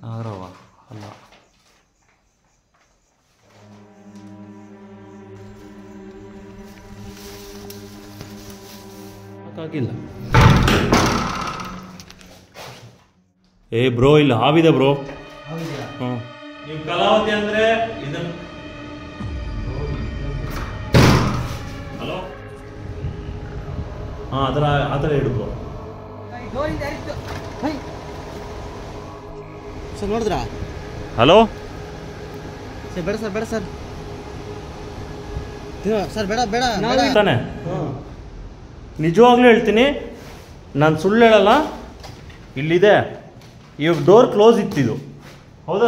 ನಾಗರವ ಅಲ್ಲ, ಆಗಿಲ್ಲ. ಏ ಬ್ರೋ, ಇಲ್ಲ ಹಾವಿದೆ ಬ್ರೋ. ಹ್ಞೂ, ನೀವು ಕಲಾವತಿ ಅಂದರೆ ಇದನ್ನು. ಹಲೋ, ಹಾಂ, ಆ ಥರ ಇಡು ಬ್ರೋ. ಸರ್ ನೋಡಿದ್ರಾ? ಹಲೋ ಸರ್ ಬೇಡ ಸರ್, ಬೇಡ ಸರ್, ಸರ್ ಬೇಡ ಬೇಡ ತಾನೆ. ನಿಜವಾಗ್ಲೂ ಹೇಳ್ತೀನಿ, ನಾನು ಸುಳ್ಳು ಹೇಳಲ್ಲ. ಇಲ್ಲಿದೆ, ಇವಾಗ ಡೋರ್ ಕ್ಲೋಸ್ ಇತ್ತಿದು, ಹೌದಾ?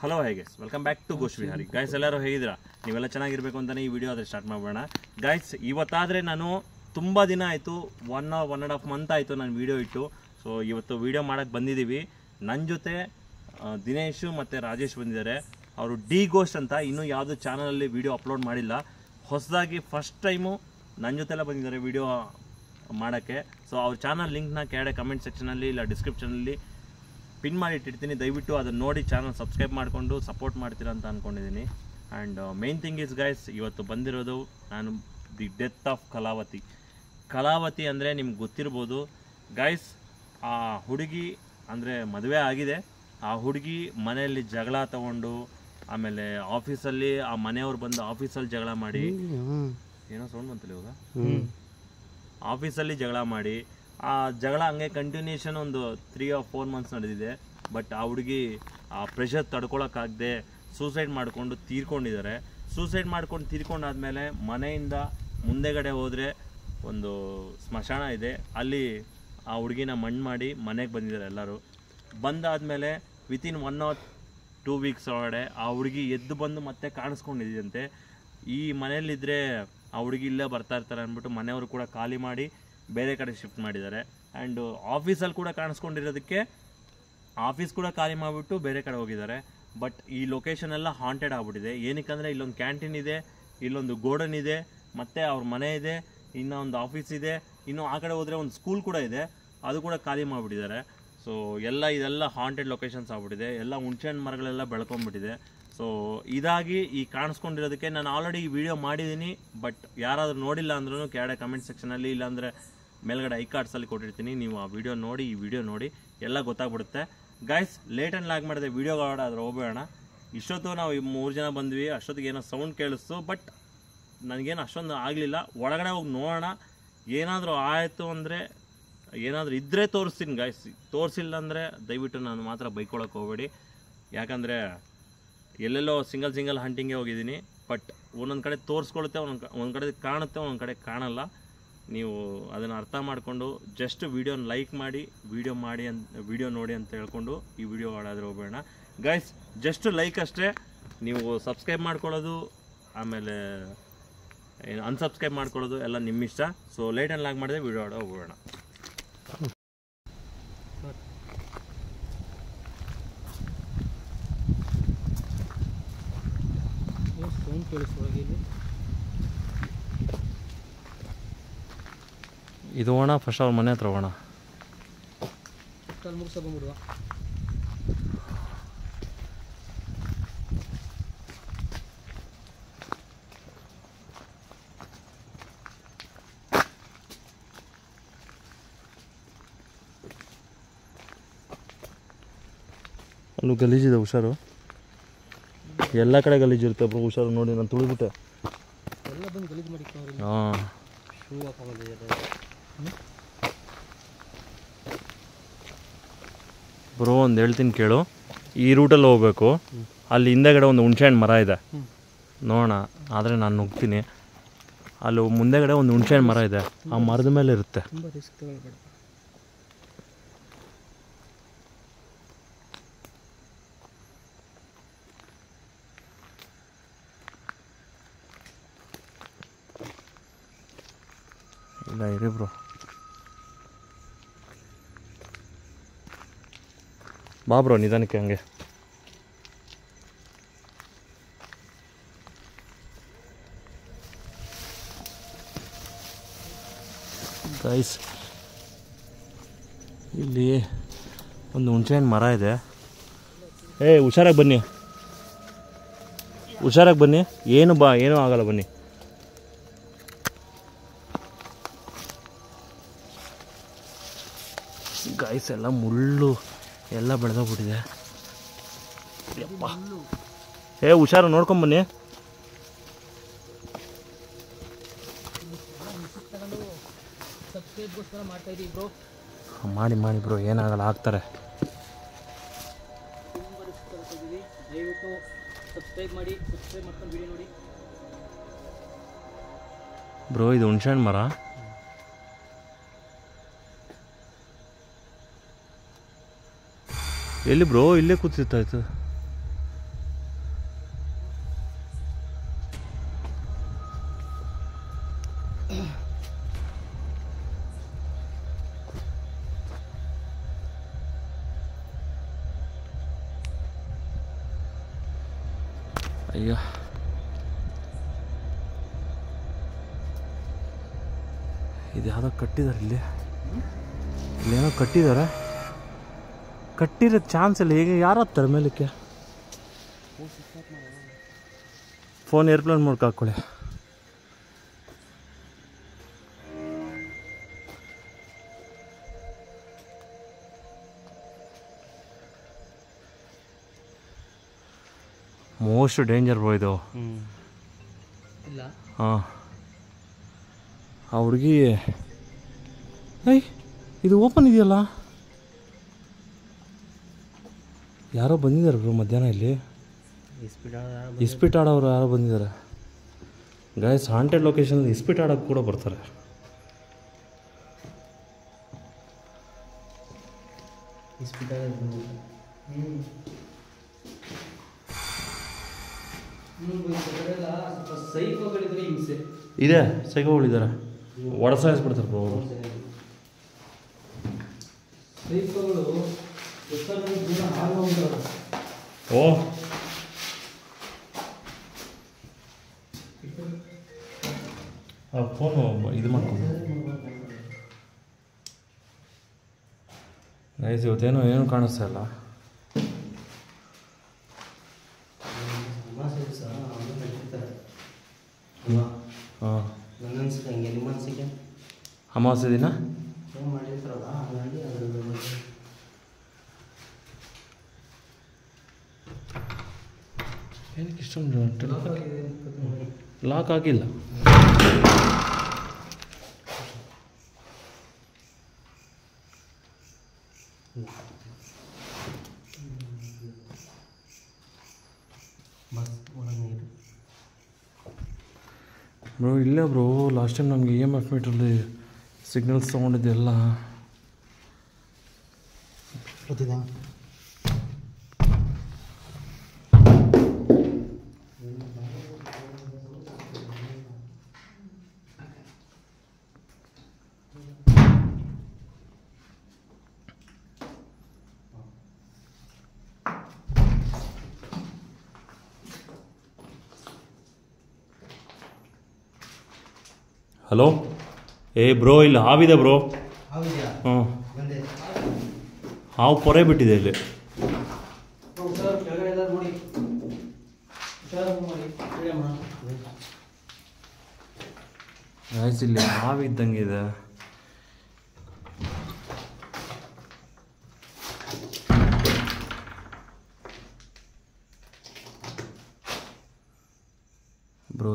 ಹಲೋ, ಹೇಗೆ ವೆಲ್ಕಮ್ ಬ್ಯಾಕ್ ಟು ಗೋಶ್ ವಿಹಾರಿ. ಗಾಯ್ಸ್, ಎಲ್ಲರೂ ಹೇಗಿದ್ದೀರಾ? ನೀವೆಲ್ಲ ಚೆನ್ನಾಗಿರಬೇಕು ಅಂತಲೇ ಈ ವಿಡಿಯೋ ಆದರೆ ಸ್ಟಾರ್ಟ್ ಮಾಡೋಣ. ಗಾಯ್ಸ್, ಇವತ್ತಾದರೆ ನಾನು ತುಂಬ ದಿನ ಆಯಿತು, 1.5 ಮಂತ್ ಆಯಿತು ನಾನು ವಿಡಿಯೋ ಇಟ್ಟು. ಸೊ ಇವತ್ತು ವಿಡಿಯೋ ಮಾಡೋಕ್ಕೆ ಬಂದಿದ್ದೀವಿ. ನನ್ನ ಜೊತೆ ದಿನೇಶು ಮತ್ತು ರಾಜೇಶ್ ಬಂದಿದ್ದಾರೆ. ಅವರು ಡಿ ಗೋಸ್ಟ್ ಅಂತ ಇನ್ನೂ ಯಾವುದೂ ಚಾನಲಲ್ಲಿ ವಿಡಿಯೋ ಅಪ್ಲೋಡ್ ಮಾಡಿಲ್ಲ. ಹೊಸದಾಗಿ ಫಸ್ಟ್ ಟೈಮು ನನ್ನ ಜೊತೆಲ್ಲ ಬಂದಿದ್ದಾರೆ ವಿಡಿಯೋ ಮಾಡೋಕ್ಕೆ. ಸೊ ಅವ್ರ ಚಾನಲ್ ಲಿಂಕ್ನ ಕೆಳಗಡೆ ಕಮೆಂಟ್ ಸೆಕ್ಷನಲ್ಲಿ ಇಲ್ಲ ಡಿಸ್ಕ್ರಿಪ್ಷನಲ್ಲಿ ಪಿನ್ ಮಾಡಿ ಇಟ್ಟಿರ್ತೀನಿ. ದಯವಿಟ್ಟು ಅದನ್ನು ನೋಡಿ ಚಾನಲ್ ಸಬ್ಸ್ಕ್ರೈಬ್ ಮಾಡಿಕೊಂಡು ಸಪೋರ್ಟ್ ಮಾಡ್ತೀರಾ ಅಂತ ಅಂದ್ಕೊಂಡಿದ್ದೀನಿ. And main thing is guys, ಇವತ್ತು ಬಂದಿರೋದು ನಾನು the death of Kalavati. Kalavati ಅಂದರೆ ನಿಮ್ಗೆ ಗೊತ್ತಿರ್ಬೋದು ಗೈಸ್. ಆ ಹುಡುಗಿ ಅಂದರೆ ಮದುವೆ ಆಗಿದೆ. ಆ ಹುಡುಗಿ ಮನೆಯಲ್ಲಿ ಜಗಳ ತಗೊಂಡು, ಆಮೇಲೆ ಆಫೀಸಲ್ಲಿ ಆ ಮನೆಯವ್ರು ಬಂದು ಆಫೀಸಲ್ಲಿ ಜಗಳ ಮಾಡಿ, ಏನೋ ಸೌಂಡ್ ಬಂತಲ್ಲ ಇವಾಗ, ಆಫೀಸಲ್ಲಿ ಜಗಳ ಮಾಡಿ, ಆ ಜಗಳ ಹಂಗೆ ಕಂಟಿನ್ಯೂಷನ್ ಒಂದು 3 or 4 ಮಂತ್ಸ್ ನಡೆದಿದೆ. ಬಟ್ ಆ ಹುಡುಗಿ ಆ ಪ್ರೆಷರ್ ತಡ್ಕೊಳಕ್ಕಾಗದೆ ಸೂಸೈಡ್ ಮಾಡಿಕೊಂಡು ತೀರ್ಕೊಂಡಿದ್ದಾರೆ. ಸೂಸೈಡ್ ಮಾಡ್ಕೊಂಡು ತೀರ್ಕೊಂಡಾದ್ಮೇಲೆ ಮನೆಯಿಂದ ಮುಂದೆಗಡೆ ಹೋದರೆ ಒಂದು ಸ್ಮಶಾನ ಇದೆ, ಅಲ್ಲಿ ಆ ಹುಡುಗಿನ ಮಣ್ಣು ಮಾಡಿ ಮನೆಗೆ ಬಂದಿದ್ದಾರೆ ಎಲ್ಲರೂ. ಬಂದಾದಮೇಲೆ ವಿತಿನ್ 1 or 2 weeks ಒಳಗಡೆ ಆ ಹುಡುಗಿ ಎದ್ದು ಬಂದು ಮತ್ತೆ ಕಾಣಿಸ್ಕೊಂಡಿದ್ದಂತೆ. ಈ ಮನೆಯಲ್ಲಿದ್ದರೆ ಆ ಹುಡುಗಿ ಇಲ್ಲೇ ಬರ್ತಾ ಇರ್ತಾರೆ ಅಂದ್ಬಿಟ್ಟು ಮನೆಯವರು ಕೂಡ ಖಾಲಿ ಮಾಡಿ ಬೇರೆ ಕಡೆ ಶಿಫ್ಟ್ ಮಾಡಿದ್ದಾರೆ. ಆ್ಯಂಡ್ ಆಫೀಸಲ್ಲಿ ಕೂಡ ಕಾಣಿಸ್ಕೊಂಡಿರೋದಕ್ಕೆ ಆಫೀಸ್ ಕೂಡ ಖಾಲಿ ಮಾಡಿಬಿಟ್ಟು ಬೇರೆ ಕಡೆ ಹೋಗಿದ್ದಾರೆ. ಬಟ್ ಈ ಲೊಕೇಶನ್ ಎಲ್ಲ ಹಾಂಟೆಡ್ ಆಗ್ಬಿಟ್ಟಿದೆ. ಏನಕ್ಕಂದರೆ ಇಲ್ಲೊಂದು ಕ್ಯಾಂಟೀನ್ ಇದೆ, ಇಲ್ಲೊಂದು ಗೋಡನ್ ಇದೆ, ಮತ್ತು ಅವ್ರ ಮನೆ ಇದೆ, ಇನ್ನೂ ಒಂದು ಆಫೀಸ್ ಇದೆ, ಇನ್ನು ಆ ಕಡೆ ಹೋದರೆ ಒಂದು ಸ್ಕೂಲ್ ಕೂಡ ಇದೆ, ಅದು ಕೂಡ ಖಾಲಿ ಮಾಡಿಬಿಟ್ಟಿದ್ದಾರೆ. ಸೊ ಇದೆಲ್ಲ ಹಾಂಟೆಡ್ ಲೊಕೇಶನ್ಸ್ ಆಗ್ಬಿಟ್ಟಿದೆ. ಎಲ್ಲ ಹುಣಸೆಹಣ್ಣು ಮರಗಳೆಲ್ಲ ಬೆಳ್ಕೊಂಡ್ಬಿಟ್ಟಿದೆ. ಸೊ ಇದಾಗಿ ಈ ಕಾಣಿಸ್ಕೊಂಡಿರೋದಕ್ಕೆ ನಾನು ಆಲ್ರೆಡಿ ಈ ವಿಡಿಯೋ ಮಾಡಿದ್ದೀನಿ. ಬಟ್ ಯಾರಾದರೂ ನೋಡಿಲ್ಲ ಅಂದ್ರೂ ಕೆಳಗಡೆ ಕಮೆಂಟ್ ಸೆಕ್ಷನಲ್ಲಿ ಇಲ್ಲಾಂದರೆ ಮೇಲ್ಗಡೆ ಐ ಕಾರ್ಡ್ಸಲ್ಲಿ ಕೊಟ್ಟಿರ್ತೀನಿ. ನೀವು ಆ ವಿಡಿಯೋ ನೋಡಿ, ಈ ವಿಡಿಯೋ ನೋಡಿ ಎಲ್ಲ ಗೊತ್ತಾಗ್ಬಿಡುತ್ತೆ. ಗೈಸ್, ಲೇಟ್ ಆ್ಯಂಡ್ ಲಾಗ್ ಮಾಡಿದೆ ವಿಡಿಯೋ ಆದ್ರೆ ಹೋಗೋಣ. ಇಷ್ಟೊತ್ತು ನಾವು 3 ಜನ ಬಂದ್ವಿ. ಅಷ್ಟೊತ್ತಿಗೆ ಏನೋ ಸೌಂಡ್ ಕೇಳಿಸ್ತು, ಬಟ್ ನನಗೇನು ಅಷ್ಟೊಂದು ಆಗಲಿಲ್ಲ. ಒಳಗಡೆ ಹೋಗಿ ನೋಡೋಣ. ಏನಾದರೂ ಆಯಿತು ಅಂದರೆ, ಏನಾದರೂ ಇದ್ದರೆ ತೋರಿಸ್ತೀನಿ ಗೈಸ್. ತೋರಿಸಿಲ್ಲ ಅಂದರೆ ದಯವಿಟ್ಟು ನಾನು ಮಾತ್ರ ಬೈಕೊಳಕ್ಕೆ ಹೋಗಬೇಡಿ. ಯಾಕಂದರೆ ಎಲ್ಲೆಲ್ಲೋ ಸಿಂಗಲ್ ಹಂಟಿಂಗೇ ಹೋಗಿದ್ದೀನಿ. ಬಟ್ ಒಂದೊಂದು ಕಡೆ ತೋರಿಸ್ಕೊಳುತ್ತೆ, ಒಂದೊಂದು ಕಡೆ ಕಾಣುತ್ತೆ, ಒಂದೊಂದು ಕಡೆ ಕಾಣಲ್ಲ. ನೀವು ಅದನ್ನು ಅರ್ಥ ಮಾಡಿಕೊಂಡು ಜಸ್ಟ್ ವಿಡಿಯೋನ ಲೈಕ್ ಮಾಡಿ, ವಿಡಿಯೋ ನೋಡಿ ಅಂತ ಹೇಳ್ಕೊಂಡು ಈ ವಿಡಿಯೋ ಆಡಾದ್ರೆ ಹೋಗೋಣ. ಗೈಸ್, ಜಸ್ಟ್ ಲೈಕ್ ಅಷ್ಟೇ. ನೀವು ಸಬ್ಸ್ಕ್ರೈಬ್ ಮಾಡ್ಕೊಳ್ಳೋದು, ಆಮೇಲೆ ಅನ್ಸಬ್ಸ್ಕ್ರೈಬ್ ಮಾಡ್ಕೊಳ್ಳೋದು ಎಲ್ಲ ನಿಮ್ಮ ಇಷ್ಟ. ಸೊ ಲೇಟ್ ಆ್ಯಂಡ್ ಲಾಗ್ ಮಾಡಿದೆ ವಿಡಿಯೋ ಆಡೋ ಹೋಗೋಣ. ಇದು ಹೋಗೋಣ, ಫಸ್ಟ್ ಅವ್ರ ಮನೆ ಹತ್ರ ಹೋಗೋಣ. ಬಂದ್ಬಿಡುವ. ಅಲ್ಲೂ ಗಲೀಜಿದೆ, ಹುಷಾರು. ಎಲ್ಲ ಕಡೆ ಗಲೀಜಿರುತ್ತೆ ಬ್ರೋ, ಹುಷಾರು. ನೋಡಿ, ನಾನು ತುಳಿದ್ಬಿಟ್ಟೆ. ಎಲ್ಲ ಬಂದು ಗಲೀಜು ಮಾಡಿ. ಹಾಂ, ಶೂ ಹಾಕೊಂಡಿದ್ದಾರೆ ಬ್ರೋ. ಒಂದು ಹೇಳ್ತೀನಿ ಕೇಳು. ಈ ರೂಟಲ್ಲಿ ಹೋಗ್ಬೇಕು. ಅಲ್ಲಿ ಹಿಂದೆಗಡೆ ಒಂದು ಹುಣಸೆಹಣ್ಣು ಮರ ಇದೆ, ನೋಡೋಣ. ಆದರೆ ನಾನು ನುಗ್ತೀನಿ. ಅಲ್ಲಿ ಮುಂದೆಗಡೆ ಒಂದು ಹುಣಸೆಹಣ್ಣು ಮರ ಇದೆ, ಆ ಮರದ ಮೇಲೆ ಇರುತ್ತೆ. ತುಂಬ ರಿಸ್ಕ್ ತಗೊಳ್ಬೇಡ. ಇಲ್ಲ ಇರಿ ಬ್ರೋ, ಬಾ ಬ್ರೋ ನಿಧಾನಕ್ಕೆ ಹಂಗೆ. ಗೈಸ್ ಇಲ್ಲಿ ಒಂದು ಹುಣಸೆಹಣ್ಣು ಮರ ಇದೆ. ಹುಷಾರಾಗಿ ಬನ್ನಿ, ಹುಷಾರಾಗಿ ಬನ್ನಿ, ಏನೂ ಆಗಲ್ಲ ಬನ್ನಿ. ಗೈಸ್ ಎಲ್ಲ ಮುಳ್ಳು ಎಲ್ಲ ಬೆಳೆದೋಗ್ಬಿಟ್ಟಿದೆ. ಯಪ್ಪ, ಹುಷಾರು ನೋಡ್ಕೊಂಬನ್ನಿ. ಮಾಡಿ ಮಾಡಿ ಬ್ರೋ, ಏನಾಗಲ್ಲ, ಆಗ್ತಾರೆ. ದಯವಿಟ್ಟು ಸಬ್ಸ್ಕ್ರೈಬ್ ಮಾಡಿ, ಸಬ್ಸ್ಕ್ರೈಬ್ ಮಾಡ್ಕೊಂಡು ವಿಡಿಯೋ ನೋಡಿ ಬ್ರೋ. ಇದು ಹುಣಸೆಹಣ್ಣು ಮರ. ಎಲ್ಲಿ ಬ್ರೋ? ಇಲ್ಲೇ ಕೂತಿತ್ತಾಯ್ತು. ಅಯ್ಯೋ, ಇದು ಯಾವುದೋ ಕಟ್ಟಿದ್ದಾರೆ, ಇಲ್ಲೇನೋ ಕಟ್ಟಿದ್ದಾರೆ. ಕಟ್ಟಿರೋ ಚಾನ್ಸ್ ಇಲ್ಲ, ಹೇಗೆ ಯಾರು ಹತ್ತಾರೆ ಮೇಲಕ್ಕೆ? ಫೋನ್ ಏರ್ಪ್ಲೇನ್ ಮೋಡ್ಗೆ ಹಾಕ್ಕೊಳ್ಳಿ. ಮೋಸ್ಟ್ ಡೇಂಜರ್ ಬ್ರೋ ಇದು. ಇಲ್ಲ ಹಾಂ, ಆ ಹುಡುಗಿ ಇದು ಓಪನ್ ಇದೆಯಲ್ಲ. ಯಾರೋ ಬಂದಿದ್ದಾರೆ ಬ್ರೋ ಮಧ್ಯಾಹ್ನ ಇಲ್ಲಿ. ಇಸ್ಪೀಟ್ ಆಡೋರು ಯಾರೋ ಬಂದಿದ್ದಾರೆ ಗೈಸ್. ಹಾಂಟೆಡ್ ಲೊಕೇಶನಲ್ಲಿ ಇಸ್ಪೀಟ್ ಆಡೋಕ್ಕೆ ಕೂಡ ಬರ್ತಾರೆ. ಇದೆ, ಸೈಕೋಗಳಿದ್ದಾರೆ, ಒಡಸಾಯಿಸ್ಬಿಡ್ತಾರೆ ಬ್ರೋ ಅವರು. ಓ, ಆ ಫೋನು ಇದು ಮಾಡ್ಕೊಂಡು ಗೈಸ್, ಇವತ್ತೇನೋ ಏನು ಕಾಣಿಸ್ತಾ ಇಲ್ಲ. ಹಾಂ, ಅಮಾವಾಸ್ಯೆ ದಿನ ಏನಕ್ಕೆ ಇಷ್ಟೊಂದು ಲಾಕ್ ಆಗಿಲ್ಲ? ಬ್ರೋ ಇಲ್ಲ ಬ್ರೋ, ಲಾಸ್ಟ್ ಟೈಮ್ ನಮಗೆ EMF ಮೀಟ್ರಲ್ಲಿ ಸಿಗ್ನಲ್ಸ್ ತೊಗೊಂಡಿದ್ದೆಲ್ಲ ಹಲೋ. ಬ್ರೋ ಇಲ್ಲಿ ಹಾವಿದೆ ಬ್ರೋ. ಹ್ಞೂ, ಹಾವು ಪೊರೆ ಬಿಟ್ಟಿದೆ ಇಲ್ಲಿ. ಗೈಸ್ ಇಲ್ಲಿ ಹಾವು ಇದ್ದಂಗಿದೆ. ಬ್ರೋ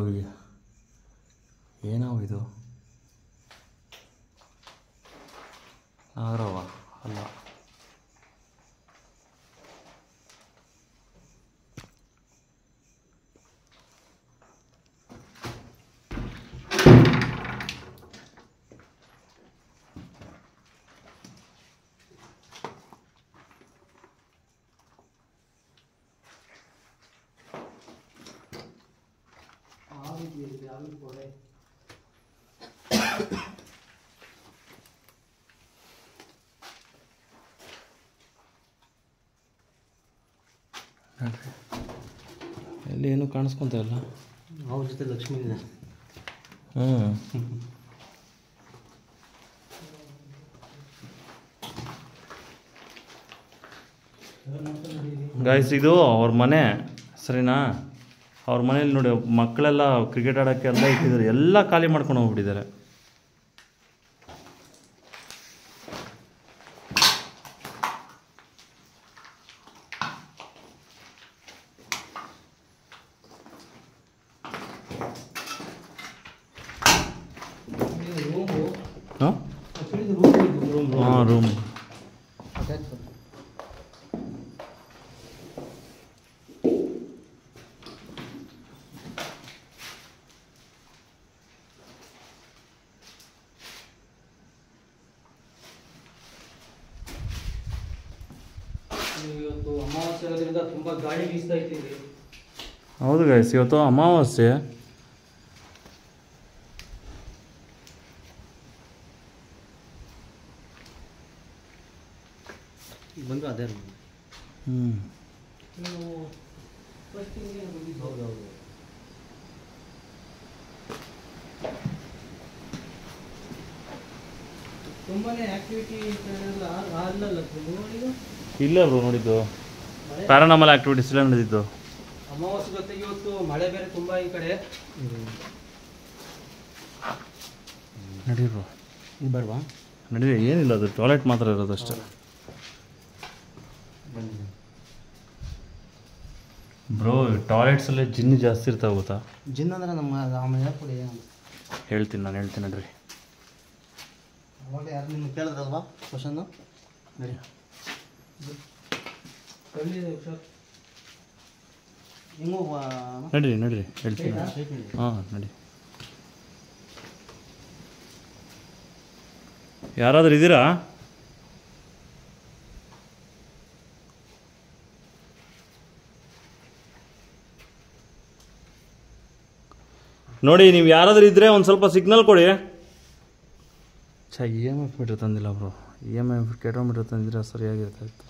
ಏನಾವು ಇದು? ನಾಗರವ ಅಲ್ಲ. ಎಲ್ಲಿ ಏನು ಕಾಣಿಸ್ಕೊಂತ ಇಲ್ಲ. ಅವ್ರ ಜೊತೆ ಲಕ್ಷ್ಮೀ ಇದೆ. ಗಾಯ್ಸ್ ಇದು ಅವ್ರ ಮನೆ ಸರಿನಾ. ಅವ್ರ ಮನೇಲಿ ನೋಡಿ ಮಕ್ಕಳೆಲ್ಲ ಕ್ರಿಕೆಟ್ ಆಡೋಕ್ಕೆ ಎಲ್ಲ ಇಟ್ಟಿದ್ದಾರೆ, ಎಲ್ಲ ಖಾಲಿ ಮಾಡ್ಕೊಂಡು ಹೋಗ್ಬಿಟ್ಟಿದ್ದಾರೆ. ಹಾಂ ರೂಮ್ ಇವತ್ತು ಅಮಾವಾಸ್ಯೆ ಆಗೋದ್ರಿಂದ ತುಂಬ ಗಾಳಿ ಬೀಸ್ತಾ ಇದ್ದೀವಿ. ಹೌದು ಗೈಸ್, ಇವತ್ತು ಅಮಾವಾಸ್ಯೆ. ಬಂದು ಅದೇ ಹೌದೌದು. ತುಂಬಾನೇ ಆಕ್ಟಿವಿಟಿ ಅಲ್ಲಲ್ಲ ನೋಡಿದ್ದು. ಇಲ್ಲ ಬ್ರೋ ನೋಡಿದ್ದು ಪ್ಯಾರಾನಾಮಲ್ ಆಕ್ಟಿವಿಟೀಸ್ ಎಲ್ಲ ನಡೆದಿದ್ದು. ಅಮಾವಾಸ್ಯೆ ಜೊತೆಗೆ ಇವತ್ತು ಮಳೆ ಬೇರೆ ತುಂಬ ಈ ಕಡೆ. ನಡಿ ಬ್ರೋ, ಬರುವಾ ನಡಿ. ಏನಿಲ್ಲ, ಅದು ಟಾಯ್ಲೆಟ್ ಮಾತ್ರ ಇರೋದು ಅಷ್ಟೇ. ಬ್ರೋ ಟಾಯ್ಲೆಟ್ಸಲ್ಲೇ ಜಿನ್ನು ಜಾಸ್ತಿ ಇರ್ತಾವೆ ಗೊತ್ತಾ? ಜಿನ್ ಅಂದ್ರೆ ನಮ್ಮ ಆಮೇಲೆ ಹೇಳ್ತೀನಿ ನಡ್ರಿ. ಅವಾಗ ಯಾರು ನಿಮ್ಗೆ ಕೇಳಿದ್ರಲ್ವಾ ಕ್ವಶನ್ನು? ನಡಿ ಹಿಂಗೂ ನಡ್ರಿ ಹೇಳ್ತೀನಿ. ಹಾಂ ನಡಿ. ಯಾರಾದರೂ ಇದ್ದೀರಾ? ನೋಡಿ, ನೀವು ಯಾರಾದರೂ ಇದ್ದರೆ ಒಂದು ಸ್ವಲ್ಪ ಸಿಗ್ನಲ್ ಕೊಡಿ. EMF ಮೀಟ್ರ್ ತಂದಿಲ್ಲ ಬ್ರೋ. EMF ಕೆಟೋಮೀಟ್ರ್ ತಂದಿದ್ರೆ ಸರಿಯಾಗಿರ್ತಾ ಇತ್ತು.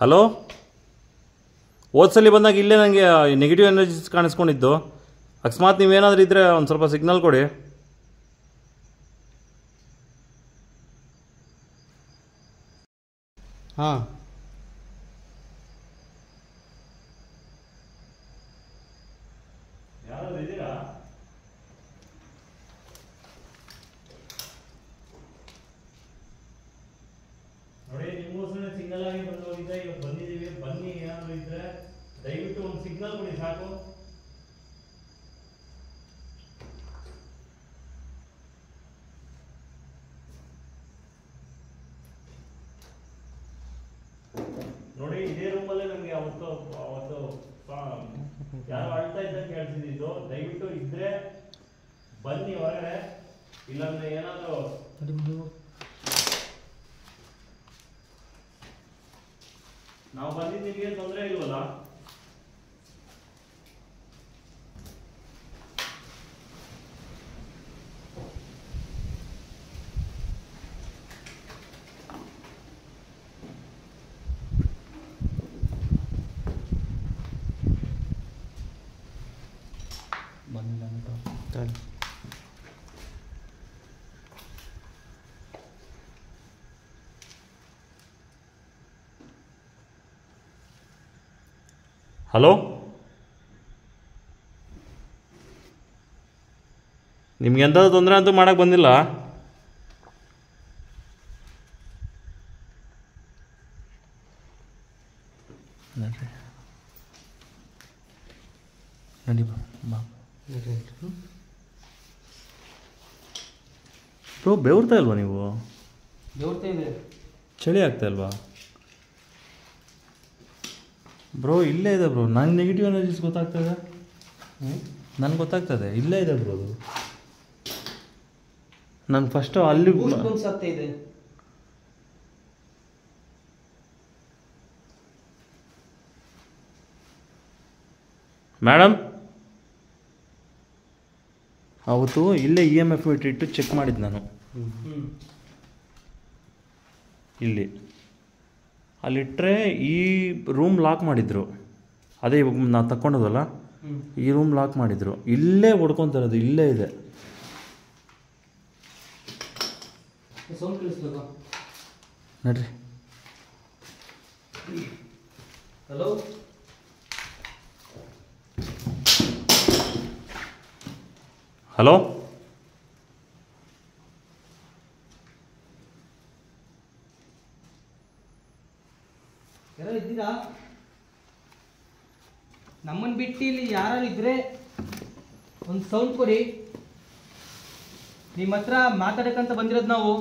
ಹಲೋ, ಹೋದ್ಸಲಿ ಬಂದಾಗ ಇಲ್ಲೇ ನನಗೆ ನೆಗೆಟಿವ್ ಎನರ್ಜೀಸ್ ಕಾಣಿಸ್ಕೊಂಡಿದ್ದು. ಅಕಸ್ಮಾತ್ ನೀವೇನಾದರೂ ಇದ್ದರೆ ಒಂದು ಸ್ವಲ್ಪ ಸಿಗ್ನಲ್ ಕೊಡಿ. ಹಾಂ ನೋಡಿ, ನಿಮಗೋಸ್ಕರ ಸಿಗ್ನಲ್ ಆಗಿ ಬಂದು ಹೋಗಿದ್ದೆ. ಈಗ ಬಂದಿದ್ದೀವಿ, ಬನ್ನಿ. ಏನಾದರೂ ಇದ್ದರೆ ದಯವಿಟ್ಟು ಒಂದು ಸಿಗ್ನಲ್ ಕೊಡಿ ಸಾಕು. ನೋಡಿ, ಇದೇ ರೂಮಲ್ಲೇ ನಮಗೆ ಅವತ್ತು ಯಾರು ಅಳ್ತಾ ಇದ್ದಂಗೆ ಕೇಳಿಸಿದ್ದು. ದಯವಿಟ್ಟು ಇದ್ರೆ ಬನ್ನಿ ಹೊರಗಡೆ, ಇಲ್ಲಾಂದ್ರೆ ಏನಾದರೂ ನಾವು ಬಂದಿದ್ದು ನಿಮಗೆ ತೊಂದರೆ ಇಲ್ವಲ್ಲ? ಹಲೋ, ನಿಮ್ಗೆ ಎಂಥದ್ದು ತೊಂದರೆ ಅಂತೂ ಮಾಡಕ್ಕೆ ಬಂದಿಲ್ಲ. ನಡಿ ಬಾ. ಬ್ರೋ ಬೆವರ್ತಾ ಇಲ್ವಾ ನೀವು? ಬೆವರ್ತಾ ಇದೆ. ಚಳಿ ಆಗ್ತಾ ಇಲ್ವಾ ಬ್ರೋ? ಇಲ್ಲೇ ಇದೆ ಬ್ರೋ, ನಂಗೆ ನೆಗೆಟಿವ್ ಎನರ್ಜೀಸ್ ಗೊತ್ತಾಗ್ತದೆ. ನನಗೆ ಗೊತ್ತಾಗ್ತದೆ, ಇಲ್ಲೇ ಇದೆ ಬ್ರೋ ಅದು. ನಾನು ಫಸ್ಟು ಅಲ್ಲಿ ಇದೆ. ಮೇಡಮ್ ಅವತ್ತು ಇಲ್ಲೇ ಇ ಎಮ್ ಎಫ್ ಮೀಟ್ರ್ ಇಟ್ಟು ಚೆಕ್ ಮಾಡಿದ್ದು ನಾನು ಇಲ್ಲಿ ಅಲ್ಲಿಟ್ಟರೆ ಈ ರೂಮ್ ಲಾಕ್ ಮಾಡಿದರು. ಅದೇ ಇವಾಗ ನಾವು ತಗೊಂಡೋದಲ್ಲ ಈ ರೂಮ್ ಲಾಕ್ ಮಾಡಿದರು. ಇಲ್ಲೇ ಹೊಡ್ಕೊತಿರೋದು ಇಲ್ಲೇ ಇದೆ. ನಡ್ರಿ. ಹಲೋ ಹಲೋ ಯಾರೋ ಇದ್ದೀರಾ? ನಮ್ಮನ್ನು ಬಿಟ್ಟು ಇಲ್ಲಿ ಯಾರು ಇದ್ರೆ ಒಂದು ಸೌಂಡ್ ಕೊಡಿ. ನಿಮ್ಮ ಹತ್ರ ಮಾತಾಡಕ್ಕಂತ ಬಂದಿರೋದು ನಾವು.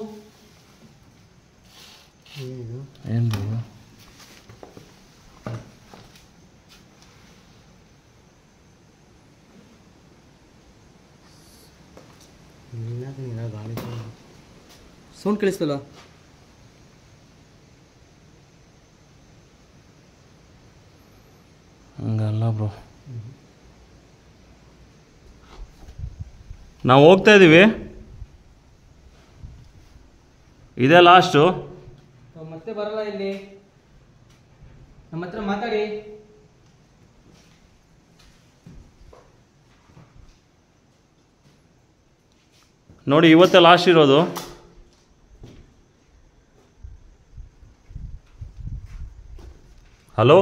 ಏನು ಸೌಂಡ್ ಕೇಳಿಸ್ತಲ್ಲ? ಹಂಗಲ್ಲ ಬ್ರೋ, ನಾವು ಹೋಗ್ತಾ ಇದ್ದೀವಿ. ಇದೇ ಲಾಸ್ಟು. ಮತ್ತೆ ಬರಲ್ಲ ಇಲ್ಲಿ. ನಮ್ಮ ಹತ್ರ ಮಾತಾಡಿ. ನೋಡಿ ಇವತ್ತೇ ಲಾಸ್ಟ್ ಇರೋದು. ಹಲೋ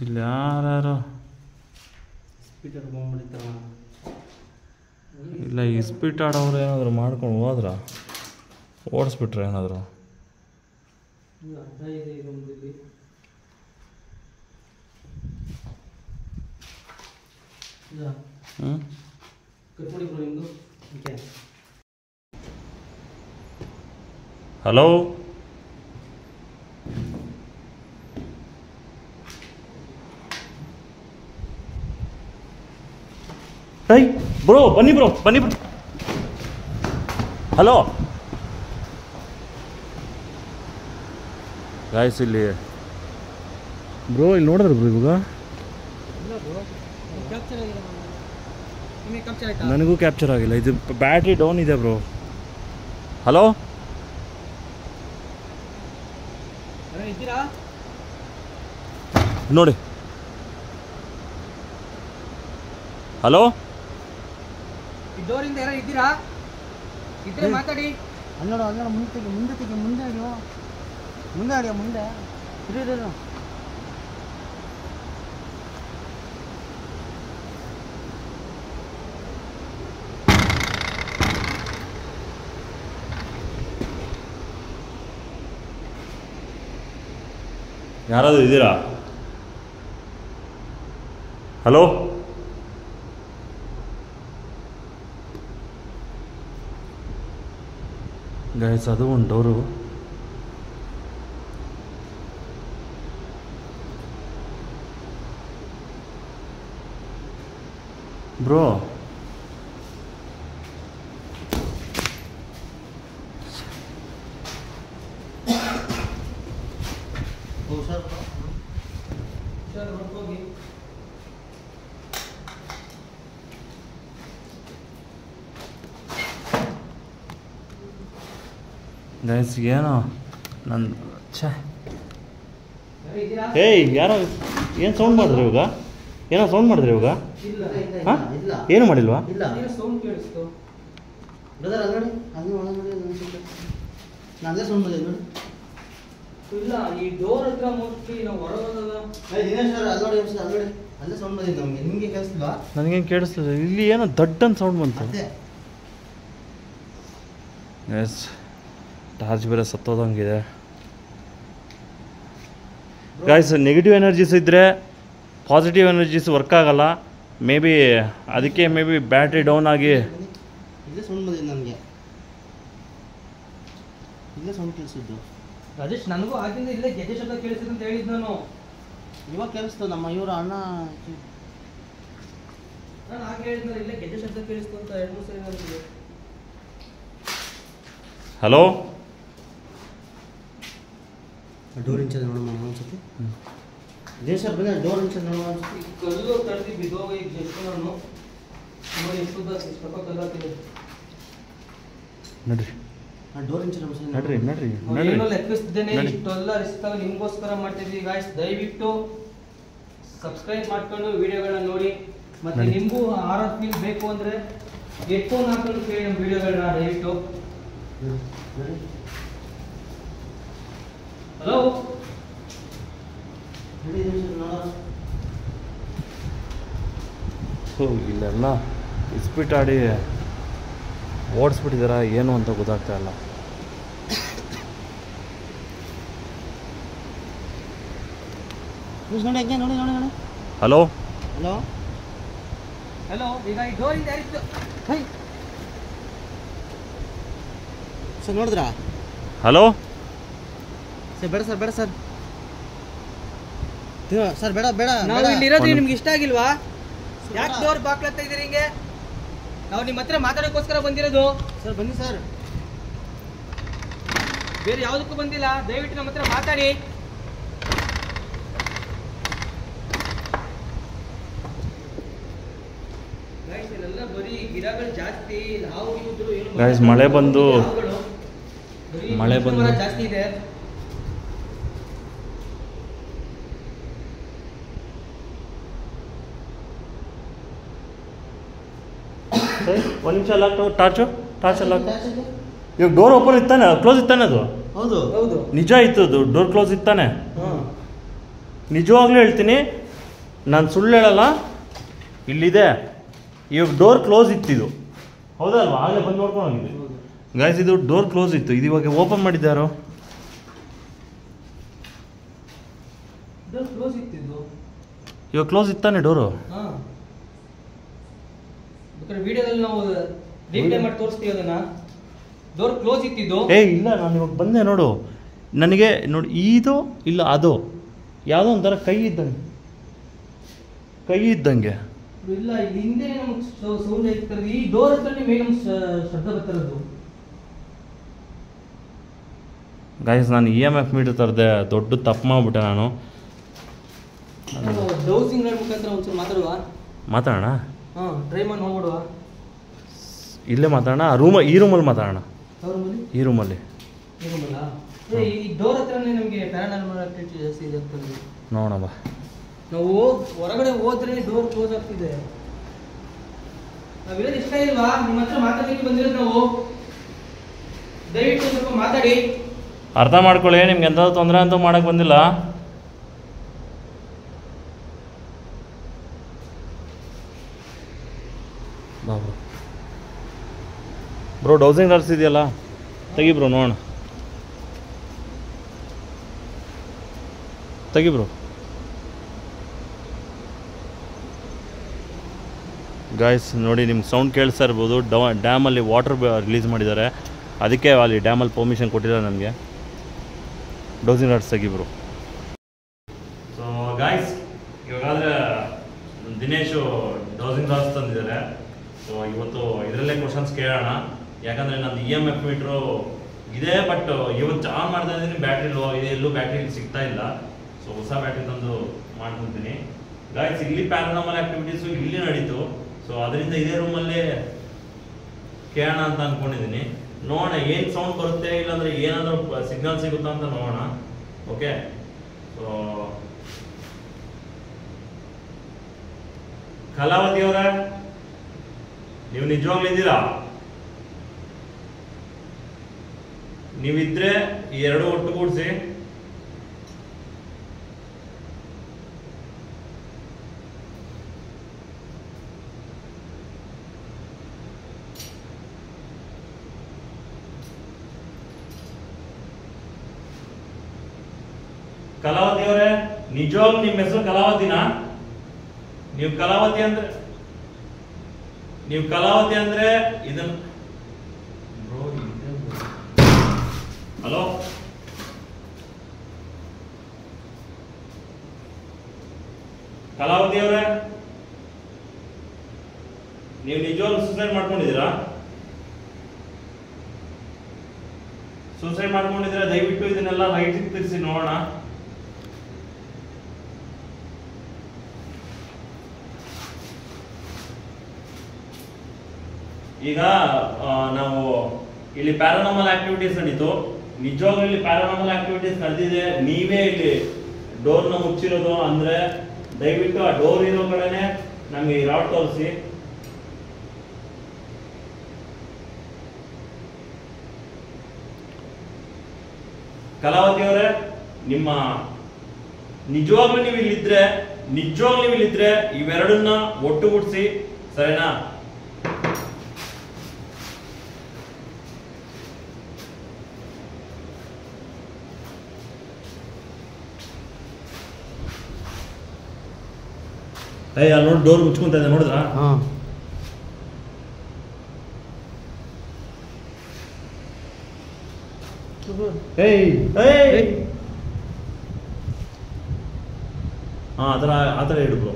ಇಲ್ಲಿ ಯಾರು ಇಲ್ಲ ಇಸ್ಪಿಟ್ ಆಡೋರು ಏನಾದರೂ ಮಾಡ್ಕೊಂಡು ಹೋದ್ರ ಓಡಿಸ್ಬಿಟ್ರೆ ಏನಾದರೂ. ಹಲೋ ಹೈ ಬ್ರೋ, ಬನ್ನಿ ಬ್ರೋ, ಬನ್ನಿ ಬ್ರೋ. ಹಲೋ ಗಾಯ್ಸ್, ಇಲ್ಲಿ ಬ್ರೋ ಇಲ್ಲಿ ನೋಡಿದ್ರು ಬ್ರೋ ಇವಾಗ ನನಗೂ ಕ್ಯಾಪ್ಚರ್ ಆಗಿಲ್ಲ. ಇದು ಬ್ಯಾಟ್ರಿ ಡೌನ್ ಇದೆ ಬ್ರೋ. ಹಲೋ ನೋಡಿ. ಹಲೋ ಡೋರಿಂದ ಯಾರು ಇದ್ದೀರಾ? ಇದ್ರೆ ಮಾತಾಡಿ. ಅಲ್ಲೋಡು ಅಲ್ಲೋಡು, ಮುಂದೆ ತೆಗಿ ಮುಂದೆ ತೆಗಿ ಮುಂದೆ ಅಡಿಯೋ ಮುಂದೆ ಅಡಿಯೋ ಮುಂದೆ ಇರು. ಯಾರಾದರೂ ಇದ್ದೀರಾ? ಹಲೋ ಗೈಸ್, ಅದು ಒಂದು ಡೋರು. ಬ್ರೋ ಗೈಸ್ ಏನೋ ನನ್ನ ಛೇ. ಏಯ್ ಯಾರೋ ಏನು ಸೌಂಡ್ ಮಾಡಿದ್ರಿ ಇವಾಗ? ಏನೋ ಸೌಂಡ್ ಮಾಡಿದ್ರಿ ಇವಾಗ? ಹಾಂ ಏನು ಮಾಡಿಲ್ವಾ? ಸೌಂಡ್ ಕೇಳಿಸ್ತು ಬ್ರದರ್. ಅದು ನೋಡಿ ಅದು ಒಳಗಡೆ ನಂದೇ ಸೌಂಡ್ ಬಂದಿದೆ ನೋಡಿ. ಇಲ್ಲ, ಈ ಡೋರ್ ಹತ್ರ ಮೋಸ್ಟ್ಲಿ ನಾವು ಹೊರಗೋದಾಗ ದಿನೇಶ್ ಸರ್ ಅದು ನೋಡಿ ಅದು ನೋಡಿ ಅಲ್ಲೇ ಸೌಂಡ್ ಬಂದಿದೆ ನಮಗೆ. ನಿಮಗೆ ಕೇಳಿಸ್ತಿಲ್ವಾ? ನನಗೇನು ಕೇಳಿಸ್ತದೆ. ಇಲ್ಲಿ ಏನೋ ದಡ್ಡನ್ ಸೌಂಡ್ ಬಂತು. ಎಸ್, ಟಾರ್ಚ್ ಬೇರೆ ಸತ್ತೋದಂಗಿದೆ. ಗಾಯ್ಸ್, ನೆಗೆಟಿವ್ ಎನರ್ಜೀಸ್ ಇದ್ದರೆ ಪಾಸಿಟಿವ್ ಎನರ್ಜೀಸ್ ವರ್ಕ್ ಆಗಲ್ಲ. ಮೇ ಬಿ ಅದಕ್ಕೆ ಬ್ಯಾಟ್ರಿ ಡೌನ್ ಆಗಿ ಇಲ್ಲೇ ಸೌಂಡ್ ಬಂದಿದೆ ನನಗೆ. ಇಲ್ಲೇ ಸೌಂಡ್ ಕೇಳಿಸಿದ್ದು ರಾಜೇಶ್. ನನಗೂ ಆಗಿಂದ ಇಲ್ಲೇ ಗೆಜೆ ಶಬ್ದ ಕೇಳಿಸಿದೆ ಅಂತ ಹೇಳಿದ್ ನಾನು. ಇವಾಗ ಕೇಳಿಸ್ತು. ನಮ್ಮ ಇವರು ಅಣ್ಣ ನಾನು ಆಗ ಹೇಳಿದ್ನಲ್ಲ ಇಲ್ಲೇ ಗೆಜೆ ಶಬ್ದ ಕೇಳಿಸ್ತು ಅಂತ 2-3 ಸರಿ ನನಗೆ. ಹಲೋ ಡೋರ್ ಇಂಚ್ ನೋಡೋಣ ಅನ್ಸುತ್ತೆ. ಇದೇ ಸರ್ ಬಂದ ಡೋರ್ ಇಂಚ್ ನೋಡೋಣ ಅನ್ಸುತ್ತೆ. ಈ ಕಲ್ಲು ತಡೆದು ಬಿದ್ದೋಗ ಈಗ ಜಸ್ಟ್ ನಾನು ನೋಡಿ ಎಷ್ಟು ಕಲ್ಲಾಗ್ತಿದೆ ನಡ್ರಿ ಡೋರ್ ಇಂಚ್ ನಡ್ರಿ ನಡ್ರಿ ಏನೋ ಲೆಕ್ಕಿಸ್ತಿದ್ದೇನೆ. ಇಷ್ಟೆಲ್ಲ ರಿಸ್ಕ್ ಆಗಿ ನಿಮ್ಗೋಸ್ಕರ ಮಾಡ್ತಿದ್ವಿ ಗಾಯ್ಸ್. ದಯವಿಟ್ಟು ಸಬ್ಸ್ಕ್ರೈಬ್ ಮಾಡ್ಕೊಂಡು ವಿಡಿಯೋಗಳನ್ನ ನೋಡಿ. ಮತ್ತೆ ನಿಮಗೂ ಆರ್ ಫೀಲ್ ಬೇಕು ಅಂದ್ರೆ ಹೆಡ್ಫೋನ್ ಹಾಕೊಂಡು ಕೇಳಿ ನಮ್ಮ ವಿಡಿಯೋಗಳನ್ನ ದಯವಿಟ್ಟು. ಹಲೋ ಇಲ್ಲೆಲ್ಲ ಇಸ್ಪಿಟ್ ಆಡಿ ಓಡಿಸ್ಬಿಟ್ಟಿದಾರ ಏನು ಅಂತ ಗೊತ್ತಾಗ್ತಾ ಇಲ್ಲ. ನೋಡಿ ಹಂಗೆ ನೋಡಿ ನೋಡಿ ನೋಡಿ. ಹಲೋ ಹಲೋ ಹಲೋ ಈಗ ಈ ಡೋರ್ ಇಂದ ಯಾರಿತ್ತು? ಹೈ ಸರ್ ನೋಡಿದ್ರಾ? ಹಲೋ ಸರ್ ಬೇಡ ಸರ್ ಬೇಡ ಸರ್ ಸರ್ ಬೇಡ ಬೇಡ. ನಾವು ಇಲ್ಲಿ ಇರೋದು ನಿಮ್ಗೆ ಇಷ್ಟ ಆಗಿಲ್ವಾ? ಯಾಕೆ ಡೋರ್ ಬಾಕ್ಲಾಗ್ತಾ ಇದೀರಿ ಹಿಂಗೆ? ನಾವು ನಿಮ್ಮ ಹತ್ರ ಮಾತಾಡೋಕ್ಕೋಸ್ಕರ ಬಂದಿರೋದು. ಸರ್ ಬನ್ನಿ ಸರ್. ಬೇರೆ ಯಾವುದಕ್ಕೂ ಬಂದಿಲ್ಲ. ದಯವಿಟ್ಟು ನಮ್ಮ ಹತ್ರ ಮಾತಾಡಿ. ಇಲ್ಲೆಲ್ಲ ಬರೀ ಗಿಡಗಳು ಜಾಸ್ತಿ, ನಾವು ಇದ್ರು ಏನು Guys, ಮಳೆ ಬಂದು ಮಳೆ ಬಂದು ಜಾಸ್ತಿ ಇದೆ. ಒಂದು ನಿಮಿಷ ಅಲ್ಲ ಟಾರ್ಚ್ ಅಲ್ಲ. ಇವಾಗ ಡೋರ್ ಓಪನ್ ಇತ್ತಾನೆ, ಕ್ಲೋಸ್ ಇತ್ತಾನೆ? ಅದು ಹೌದು ಹೌದು ನಿಜ ಇತ್ತು, ಅದು ಡೋರ್ ಕ್ಲೋಸ್ ಇತ್ತಾನೆ. ನಿಜವಾಗ್ಲೂ ಹೇಳ್ತೀನಿ, ನಾನು ಸುಳ್ಳು ಹೇಳಲ್ಲ. ಇಲ್ಲಿದೆ, ಇವಾಗ ಡೋರ್ ಕ್ಲೋಸ್ ಇತ್ತಿದು, ಹೌದಲ್ವಾ? ಆಗಲೇ ಬಂದು ನೋಡ್ಕೊಂಡು ಹೋಗಿದ್ದೆ ಗಾಯ್ಸ್. ಇದು ಡೋರ್ ಕ್ಲೋಸ್ ಇತ್ತು, ಇದು ಇವಾಗ ಓಪನ್ ಮಾಡಿದ್ದಾರೋ? ಡೋರ್ ಕ್ಲೋಸ್ ಇತ್ತಿದ್ದು. ಇವಾಗ ಕ್ಲೋಸ್ ಇತ್ತಾನೆ ಡೋರು? ವಿಡಿಯೋದಲ್ಲಿ ನಾವು ರಿಪ್ಲೈ ಮಾಡಿ ತೋರಿಸ್ತೀವಿ ಅದನ್ನ. ಡೋರ್ ಕ್ಲೋಸ್ ಇತ್ತಿದ್ದು. ಇಲ್ಲ, ನಾನು ಇವಾಗ ಬಂದೆ ನೋಡು. ನನಗೆ ನೋಡಿ, ಇದು ಇಲ್ಲ ಅದು ಯಾವುದೋ ಒಂಥರ ಕೈ ಇದ್ದಂಗೆ. ಇಲ್ಲ, ಇಲ್ಲಿ ಹಿಂದೆ ನಮ್ಗೆ ಸೌಂಡ್ ಆಗ್ತಿರೋದು. ಈ ಡೋರ್ ಹತ್ರನೇ ಮೇಲೆ ನಮ್ಗೆ ಶಬ್ದ ಬರ್ತಿರೋದು. ಗಾಯ್ಸ್, ನಾನು EMF ಮೀಟರ್ ತರದೆ ದೊಡ್ಡ ತಪ್ಪು ಮಾಡಿಬಿಟ್ಟೆ ನಾನು. ಡೌಸಿಂಗ್ ಮುಖಾಂತರ ಒಂಚೂರು ಮಾತಾಡೋಣ. ಟ್ರೈ ಮಾಡಿ ನೋಡ್ಬಿಡುವ. ಇಲ್ಲೇ ಮಾತಾಡೋಣ, ಈ ರೂಮಲ್ಲಿ ಮಾತಾಡೋಣ. ಈ ರೂಮಲ್ಲಿ ಈ ಡೋರ್ ಹತ್ರನೇ ನಮಗೆ ಪ್ಯಾರಾನಾರ್ಮಲ್ ಆಕ್ಟಿವಿಟಿ ಜಾಸ್ತಿ ಇದೆ ಅಂತ ನೋಡೋಣ ಬಾ. ನಾವು ಹೊರಗಡೆ ಹೋದ್ರೆ ಡೋರ್ ಕ್ಲೋಸ್ ಆಗ್ತಿದೆ. ನಾವಿರೋದು ಇಷ್ಟ ಇಲ್ವಾ? ನಿಮ್ಮ ಹತ್ರ ಮಾತಾಡಲಿಕ್ಕೆ ಬಂದಿರೋದು ನಾವು. ದಯವಿಟ್ಟು ಸ್ವಲ್ಪ ಮಾತಾಡಿ. ಅರ್ಥ ಮಾಡ್ಕೊಳ್ಳಿ, ನಿಮ್ಗೆ ಎಂಥ ತೊಂದರೆ ಅಂತೂ ಮಾಡಕ್ಕೆ ಬಂದಿಲ್ಲ. ಬ್ರೋ ಡೌಸಿಂಗ್ ನರ್ಸ್ ಇದೆಯಲ್ಲ, ತೆಗಿ ಬ್ರೋ ನೋಡೋಣ. ತೆಗಿ ಬ್ರೋ. ಗಾಯ್ಸ್ ನೋಡಿ, ನಿಮ್ಗೆ ಸೌಂಡ್ ಕೇಳಿಸ್ತಾ ಇರ್ಬೋದು. ಡ್ಯಾಮಲ್ಲಿ ವಾಟರ್ ರಿಲೀಸ್ ಮಾಡಿದ್ದಾರೆ, ಅದಕ್ಕೆ ಅಲ್ಲಿ ಡ್ಯಾಮಲ್ಲಿ ಪರ್ಮಿಷನ್ ಕೊಟ್ಟಿದ್ದಾರೆ ನನಗೆ. ಡೌಸಿಂಗ್ ನರ್ಸ್ ತೆಗಿ ಬ್ರೋ. ಸೊ ಗಾಯ್ಸ್, ಇವಾಗಾದರೆ ದಿನೇಶು ಡೌಸಿಂಗ್ ನರ್ಸ್ ತಂದಿದ್ದಾರೆ. ಸೊ ಇವತ್ತು ಇದರಲ್ಲೇ ಕ್ವಶನ್ಸ್ ಕೇಳೋಣ. ಯಾಕಂದರೆ ನಂದು EMF ಮೀಟ್ರು ಇದೆ, ಬಟ್ ಇವತ್ತು ಆನ್ ಮಾಡ್ತಾ ಇದ್ದೀನಿ, ಬ್ಯಾಟ್ರಿ ಲೋ ಇದೆ, ಎಲ್ಲೂ ಬ್ಯಾಟ್ರಿ ಸಿಗ್ತಾ ಇಲ್ಲ. ಸೊ ಹೊಸ ಬ್ಯಾಟ್ರಿ ತಂದು ಮಾಡ್ಕೊತೀನಿ. ಗಾಯ್ಸ್, ಇಲ್ಲಿ ಪ್ಯಾರಾನಾರ್ಮಲ್ ಆ್ಯಕ್ಟಿವಿಟೀಸು ಇಲ್ಲಿ ನಡೀತು. ಸೊ ಅದರಿಂದ ಇದೇ ರೂಮಲ್ಲೇ ಕೇಳೋಣ ಅಂತ ಅಂದ್ಕೊಂಡಿದ್ದೀನಿ. ನೋಡೋಣ ಏನು ಸೌಂಡ್ ಬರುತ್ತೆ, ಇಲ್ಲಾಂದರೆ ಏನಾದರೂ ಸಿಗ್ನಲ್ ಸಿಗುತ್ತಾ ಅಂತ ನೋಡೋಣ. ಓಕೆ, ಸೊ ಕಲಾವತಿ ಅವರ, ನೀವು ನಿಜವಾಗ್ಲೂ ಇದ್ದೀರಾ? ನೀವಿದ್ರೆ ಈ ಎರಡು ಒಟ್ಟುಗೂಡಿಸಿ. ಕಲಾವತಿ ಅವರೇ, ನಿಜವಾಗ್ಲೂ ನಿಮ್ಮ ಹೆಸರು ಕಲಾವತಿನಾ? ನೀವು ಕಲಾವತಿ ಅಂದ್ರೆ ಇದನ್ನ ಹಲೋ, ಕಲಾವತಿ ಅವರೇ, ನೀವು ನಿಜವಾಗ್ಲೂ ಸೂಸೈಡ್ ಮಾಡ್ಕೊಂಡಿದ್ದೀರಾ? ಸೂಸೈಡ್ ಮಾಡ್ಕೊಂಡಿದ್ರೆ ದಯವಿಟ್ಟು ಇದನ್ನೆಲ್ಲ ರೈಟ್ ತಿರ್ಸಿ ನೋಡೋಣ. ಈಗ ನಾವು ಇಲ್ಲಿ ಪ್ಯಾರಾನಾರ್ಮಲ್ ಆಕ್ಟಿವಿಟೀಸ್ ನಡೀತು. ನಿಜವಾಗ್ಲೂ ಇಲ್ಲಿ ಪ್ಯಾರಾನಾರ್ಮಲ್ ಆಕ್ಟಿವಿಟೀಸ್ ನಡೆದಿದೆ. ನೀವೇ ಇಲ್ಲಿ ಡೋರ್ನ ಮುಚ್ಚಿರೋದು ಅಂದ್ರೆ ದಯವಿಟ್ಟು ಆ ಡೋರ್ ಇರೋ ಕಡೆನೆ ನಮ್ಗೆ ಈ ರಾಡ್ ತೋರಿಸಿ. ಕಲಾವತಿ ಅವರೇ, ನಿಮ್ಮ ನಿಜವಾಗ್ಲೂ ನೀವು ಇಲ್ಲಿದ್ರೆ ಇವೆರಡನ್ನ ಒಟ್ಟುಗೂಡಿಸಿ, ಸರಿನಾ? ಅಲ್ಲಿ ನೋಡಿ ಡೋರ್ ಮುಚ್ಕೊಂತ ಇದೆ, ನೋಡಿದ್ರಾ? ಆ ಥರ ಇಡ್ಬೋ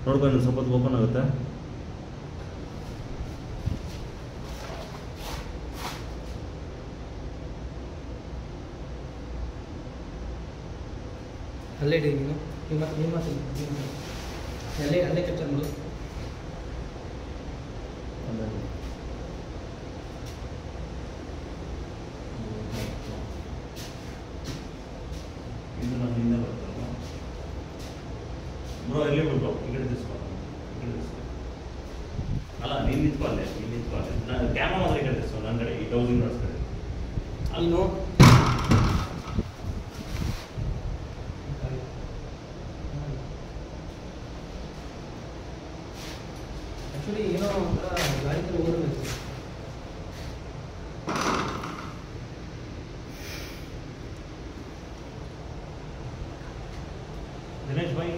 ನೋಡ್ಕೊಂಡು ಸ್ವಲ್ಪ ಓಪನ್ ಆಗುತ್ತೆ. ಅಲ್ಲೇ ಇಡಿ ನೀನು, ಅಲ್ಲೇ ಕ್ಯಾಪ್ಚರ್ ಮಾಡು. ಇದು ನಮ್ಮ ಹಿಂದೆ ಬರ್ತಲ್ಲ ಬ್ರೋ, ಎಲ್ಲಿ ಬಿಡ್ಬೋ, ಈ ಕಡೆ ತಿಸ್ಕೊ. ಅಲ್ಲ, ನೀನು ನಿಂತ್ಕೊ ಅಲ್ಲೇ, ನಾನು ಕ್ಯಾಮ್ರಾ ಮಾತ್ರ ಈ ಕಡೆ ತಿಸ್ಕೊ, ನನ್ನ ಕಡೆ ಈ ಡೌಸಿಂಗ್ ರಾಡ್ಸ್ ಕಡೆ. ಅಲ್ಲಿ ನೋಡು. ಆ್ಯಕ್ಚುಲಿ ಏನೋ ಒಂಥರ ಗಾಡಿ ಥರ ಓಡಬೇಕು. ದಿನೇಶ್ ಭಾಯಿ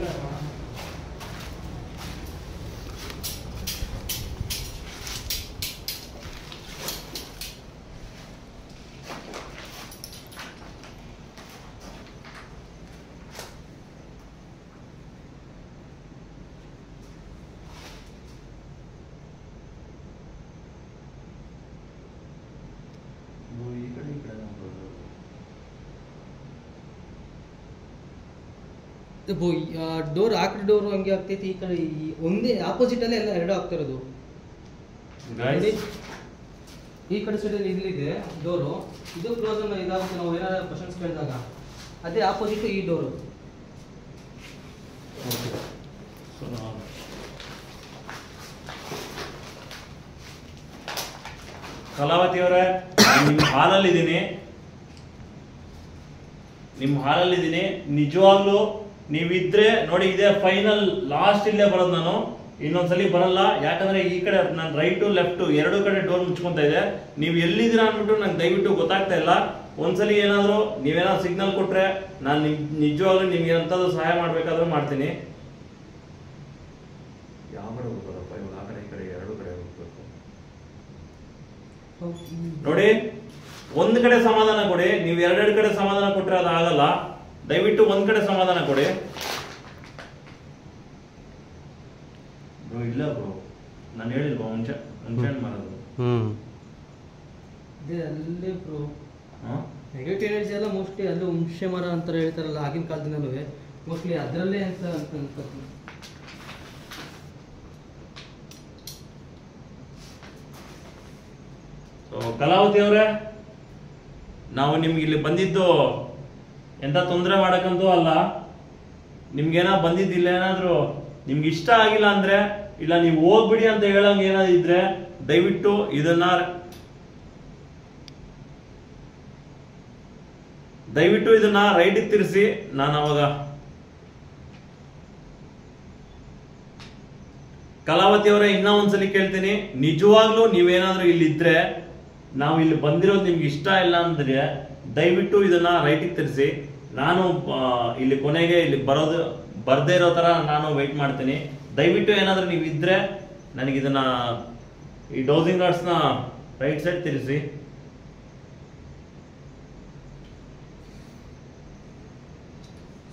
ಈಗ ಡೋರ್ ಆ ಕಡೆ ಡೋರು ಹಂಗೆ ಆಗ್ತೈತಿ, ಈ ಕಡೆ ಒಂದೇ ಆಪೋಸಿಟ್ ಅಲ್ಲೇ ಎಲ್ಲ ಎರಡು ಆಗ್ತಿರೋದು. ಈ ಕಡೆ ಸೈಡಲ್ಲಿ ಇಲ್ಲಿದೆ ಡೋರು, ಇದು ಕ್ಲೋಸ್ ಇದಾಗುತ್ತೆ. ನಾವು ಏನಾದ್ರು ಕ್ವಶನ್ಸ್ ಕೇಳಿದಾಗ ಅದೇ ಆಪೋಸಿಟ್ ಈ ಡೋರು. ಕಲಾವತಿ ಅವರೇ, ನಿಮ್ಮ ಹಾಲಲ್ಲಿದ್ದೀನಿ. ನಿಜವಾಗ್ಲೂ ನೀವಿದ್ರೆ ನೋಡಿ, ಇದೇ ಫೈನಲ್ ಲಾಸ್ಟ್ ಇಲ್ಲೇ ಬರೋದು. ನಾನು ಇನ್ನೊಂದ್ಸಲಿ ಬರಲ್ಲ, ಯಾಕಂದ್ರೆ ಈ ಕಡೆ ನಾನು ರೈಟು ಲೆಫ್ಟು ಎರಡು ಕಡೆ ಡೋರ್ ಮುಚ್ಕೊಂತ ಇದೆ. ನೀವು ಎಲ್ಲಿದ್ದೀರಾ ಅಂದ್ಬಿಟ್ಟು ನಂಗೆ ದಯವಿಟ್ಟು ಗೊತ್ತಾಗ್ತಾ ಇಲ್ಲ. ಒಂದ್ಸಲಿ ಏನಾದ್ರು ನೀವೇನಾದ್ರು ಸಿಗ್ನಲ್ ಕೊಟ್ರೆ ನಾನು ನಿಜವಾಗ್ಲೂ ನಿಮ್ಗೆ ಎಂಥದ್ದು ಸಹಾಯ ಮಾಡ್ಬೇಕಾದ್ರೂ ಮಾಡ್ತೀನಿ. ಯಾವ ಕಡೆ ಹೋಗ್ತಾರಪ್ಪ ಇವಾಗ? ಆ ಕಡೆ ಈ ಕಡೆ ಎರಡು ಕಡೆ ಹೋಗ್ಬೇಕು ನೋಡಿ. ಒಂದ್ ಕಡೆ ಸಮಾಧಾನ ಕೊಡಿ. ನೀವು ಎರಡೆರಡು ಕಡೆ ಸಮಾಧಾನ ಕೊಟ್ರೆ ಅದು ಆಗಲ್ಲ. ದಯವಿಟ್ಟು ಒಂದ್ ಕಡೆ ಸಮಾಧಾನ ಕೊಡಿ. ಇಲ್ಲ ಬ್ರೋ, ನಾನು ಹೇಳಿಲ್ವಾ ಮುಂಚೆ ಮಾಡೋದು ಅಲ್ಲೇ ಬ್ರೋ. ನೆಗೆಟಿವ್ ಎನರ್ಜಿ ಎಲ್ಲ ಮೋಸ್ಟ್ಲಿ ಅಲ್ಲೂ ಹುಣಸೆ ಮರ ಅಂತಾರೆ ಹೇಳ್ತಾರಲ್ಲ ಆಗಿನ ಕಾಲದಿಂದಲೂ, ಮೋಸ್ಟ್ಲಿ ಅದರಲ್ಲೇ ಅಂತ ಅನ್ಕೋತೀನಿ. ಕಲಾವತಿ ಅವರೇ, ನಾವು ನಿಮ್ಗೆ ಇಲ್ಲಿ ಬಂದಿದ್ದು ಎಂತ ತೊಂದರೆ ಮಾಡಕ್ಕಂತೂ ಅಲ್ಲ. ನಿಮ್ಗೇನ ಬಂದಿದ್ದಿಲ್ಲ, ಏನಾದ್ರು ನಿಮ್ಗೆ ಇಷ್ಟ ಆಗಿಲ್ಲ ಅಂದ್ರೆ, ಇಲ್ಲ ನೀವು ಹೋಗ್ಬಿಡಿ ಅಂತ ಹೇಳಂಗ ಏನಾದ್ರು ಇದ್ರೆ ದಯವಿಟ್ಟು ಇದನ್ನ ರೈಟ್ ತಿರ್ಸಿ. ನಾನು ಅವಾಗ ಕಲಾವತಿ ಅವರೇ ಇನ್ನೂ ಒಂದ್ಸಲಿ ಕೇಳ್ತೀನಿ, ನಿಜವಾಗ್ಲೂ ನೀವೇನಾದ್ರೂ ಇಲ್ಲಿದ್ರೆ, ನಾವು ಇಲ್ಲಿ ಬಂದಿರೋದು ನಿಮ್ಗೆ ಇಷ್ಟ ಇಲ್ಲ ಅಂದ್ರೆ ದಯವಿಟ್ಟು ಇದನ್ನ ರೈಟಿಗೆ ತಿರ್ಸಿ. ನಾನು ಇಲ್ಲಿ ಕೊನೆಗೆ ಇಲ್ಲಿ ಬರ್ದೇ ಇರೋ ತರ ನಾನು ವೆಯ್ಟ್ ಮಾಡ್ತೀನಿ. ದಯವಿಟ್ಟು ಏನಾದ್ರೂ ನೀವು ಇದ್ರೆ ನನಗೆ ಇದನ್ನ ಈ ಡೌಸಿಂಗ್ ರಾಡ್ಸ್ನ ರೈಟ್ ಸೈಡ್ ತಿರ್ಸಿ.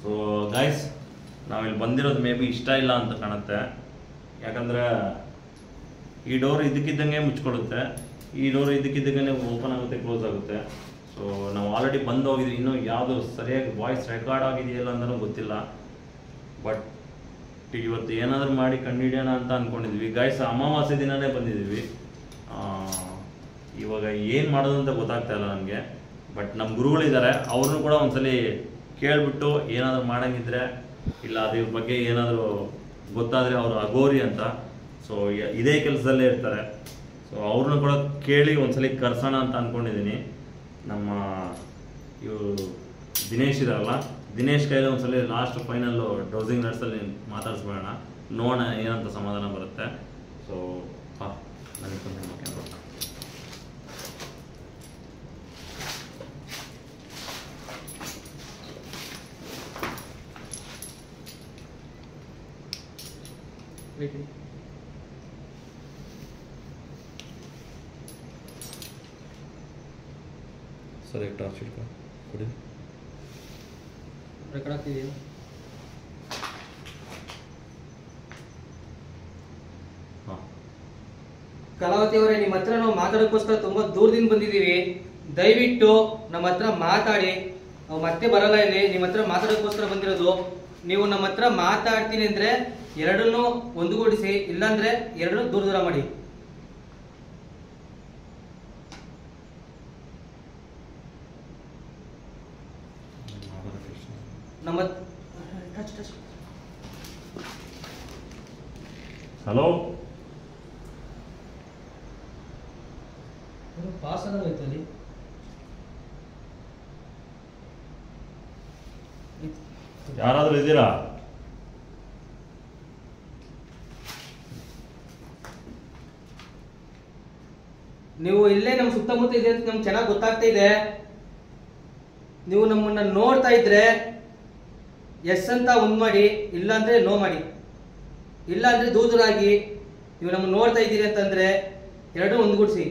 ಸೊ ಗೈಸ್, ನಾವಿಲ್ಲಿ ಬಂದಿರೋದು ಮೇ ಬಿ ಇಷ್ಟ ಇಲ್ಲ ಅಂತ ಕಾಣುತ್ತೆ. ಯಾಕಂದ್ರೆ ಈ ಡೋರ್ ಇದಕ್ಕಿದ್ದಂಗೆ ಮುಚ್ಕೊಳ್ಳುತ್ತೆ, ಈ ಡೋರ್ ಇದಕ್ಕಿದ್ದಂಗೆ ಓಪನ್ ಆಗುತ್ತೆ, ಕ್ಲೋಸ್ ಆಗುತ್ತೆ. ಸೊ ನಾವು ಆಲ್ರೆಡಿ ಬಂದು ಹೋಗಿದ್ವಿ, ಇನ್ನೂ ಯಾವುದು ಸರಿಯಾಗಿ ವಾಯ್ಸ್ ರೆಕಾರ್ಡ್ ಆಗಿದೆಯಲ್ಲ ಅಂತಲೂ ಗೊತ್ತಿಲ್ಲ. ಬಟ್ ಇವತ್ತು ಏನಾದರೂ ಮಾಡಿ ಕಂಡುಹಿಡಿಯೋಣ ಅಂತ ಅಂದ್ಕೊಂಡಿದ್ವಿ ಗಾಯ್ಸ್. ಅಮಾವಾಸ್ಯೆ ದಿನವೇ ಬಂದಿದ್ದೀವಿ. ಇವಾಗ ಏನು ಮಾಡೋದು ಅಂತ ಗೊತ್ತಾಗ್ತಾ ಇಲ್ಲ ನನಗೆ. ಬಟ್ ನಮ್ಮ ಗುರುಗಳಿದ್ದಾರೆ, ಅವ್ರನ್ನೂ ಕೂಡ ಒಂದ್ಸಲಿ ಕೇಳಿಬಿಟ್ಟು ಏನಾದರೂ ಮಾಡೋಂಗಿದ್ರೆ ಇಲ್ಲ ಅದ್ರ ಬಗ್ಗೆ ಏನಾದರೂ ಗೊತ್ತಾದರೆ ಅವರು ಅಗೋರಿ ಅಂತ, ಸೊ ಇದೇ ಕೆಲಸದಲ್ಲೇ ಇರ್ತಾರೆ. ಸೊ ಅವ್ರನ್ನೂ ಕೂಡ ಕೇಳಿ ಒಂದ್ಸಲಿ ಕರ್ಸೋಣ ಅಂತ ಅಂದ್ಕೊಂಡಿದ್ದೀನಿ. ನಮ್ಮ ಇವರು ದಿನೇಶ್ ಇದಾರಲ್ಲ, ದಿನೇಶ್ ಕೈಲಿ ಒಂದ್ಸಲಿ ಲಾಸ್ಟ್ ಫೈನಲ್ಲು ಡೌಸಿಂಗ್ ನಟ್ಸಲ್ಲಿ ಮಾತಾಡಿಸ್ಬೇಡ, ನೋಡೋಣ ಏನಂತ ಸಮಾಧಾನ ಬರುತ್ತೆ. ಸೊ ನನಗೆ ಸರಿ ಟಾರ್ಚ್ ಹಿಡ್ಕೊ ಕೊಡಿ. ರೆಕಾರ್ಡ್ ಆಗ್ತಿದೆಯಾ? ಕಲಾವತಿ ಅವರೇ, ನಿಮ್ಮ ಹತ್ರ ನಾವು ಮಾತಾಡೋಕ್ಕೋಸ್ಕರ ತುಂಬಾ ದೂರದಿಂದ ಬಂದಿದ್ದೀವಿ. ದಯವಿಟ್ಟು ನಮ್ಮ ಹತ್ರ ಮಾತಾಡಿ. ನಾವು ಮತ್ತೆ ಬರಲ್ಲ ಇಲ್ಲಿ, ನಿಮ್ಮ ಹತ್ರ ಮಾತಾಡೋಕ್ಕೋಸ್ಕರ ಬಂದಿರೋದು. ನೀವು ನಮ್ಮ ಹತ್ರ ಮಾತಾಡ್ತೀನಿ ಅಂದ್ರೆ ಎರಡನ್ನೂ ಒಂದುಗೂಡಿಸಿ, ಇಲ್ಲಾಂದ್ರೆ ಎರಡನ್ನೂ ದೂರ ದೂರ ಮಾಡಿ. ನಮ್ಮ ಹಲೋ ಪಾಸ್ ಆಗೋಯ್ತು ಅಲ್ಲಿ. ಯಾರಾದರೂ ಇದ್ದೀರಾ? ನೀವು ಇಲ್ಲೇ ನಮ್ಮ ಸುತ್ತಮುತ್ತ ಇದೆ ಅಂತ ನಮ್ಗೆ ಚೆನ್ನಾಗಿ ಗೊತ್ತಾಗ್ತಾ ಇದೆ. ನೀವು ನಮ್ಮನ್ನ ನೋಡ್ತಾ ಇದ್ರೆ ಎಸ್ ಅಂತ ಒಂದ್ ಮಾಡಿ, ಇಲ್ಲ ಅಂದ್ರೆ ನೋ ಮಾಡಿ. ಇಲ್ಲ ಅಂದ್ರೆ ದೂರಾಗಿ ನೀವು ನಮ್ಮನ್ನ ನೋಡ್ತಾ ಇದ್ದೀರಿ ಅಂತಂದ್ರೆ ಎರಡು ಒಂದ್ಗೂಡಿಸಿ.